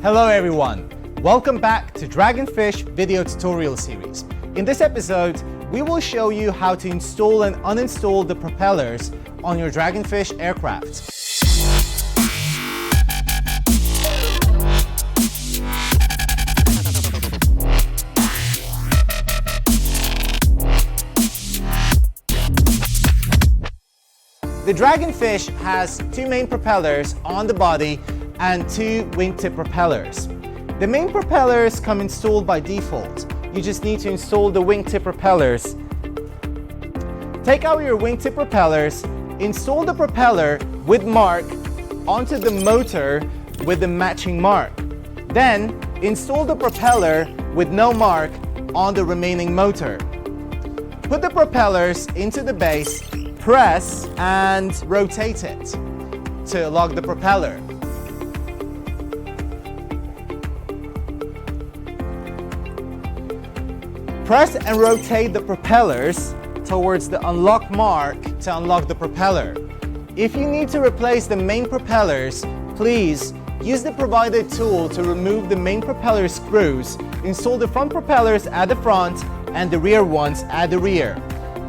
Hello everyone, welcome back to Dragonfish video tutorial series. In this episode, we will show you how to install and uninstall the propellers on your Dragonfish aircraft. The Dragonfish has two main propellers on the body and two wingtip propellers. The main propellers come installed by default. You just need to install the wingtip propellers. Take out your wingtip propellers, install the propeller with mark onto the motor with the matching mark. Then install the propeller with no mark on the remaining motor. Put the propellers into the base, press and rotate it to lock the propeller. Press and rotate the propellers towards the unlock mark to unlock the propeller. If you need to replace the main propellers, please use the provided tool to remove the main propeller screws. Install the front propellers at the front and the rear ones at the rear.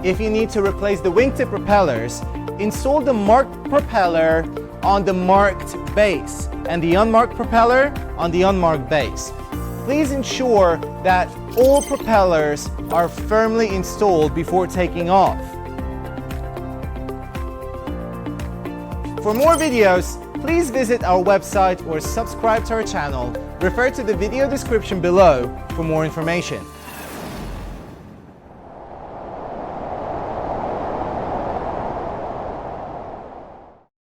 If you need to replace the wingtip propellers, install the marked propeller on the marked base and the unmarked propeller on the unmarked base. Please ensure that all propellers are firmly installed before taking off. For more videos, please visit our website or subscribe to our channel. Refer to the video description below for more information.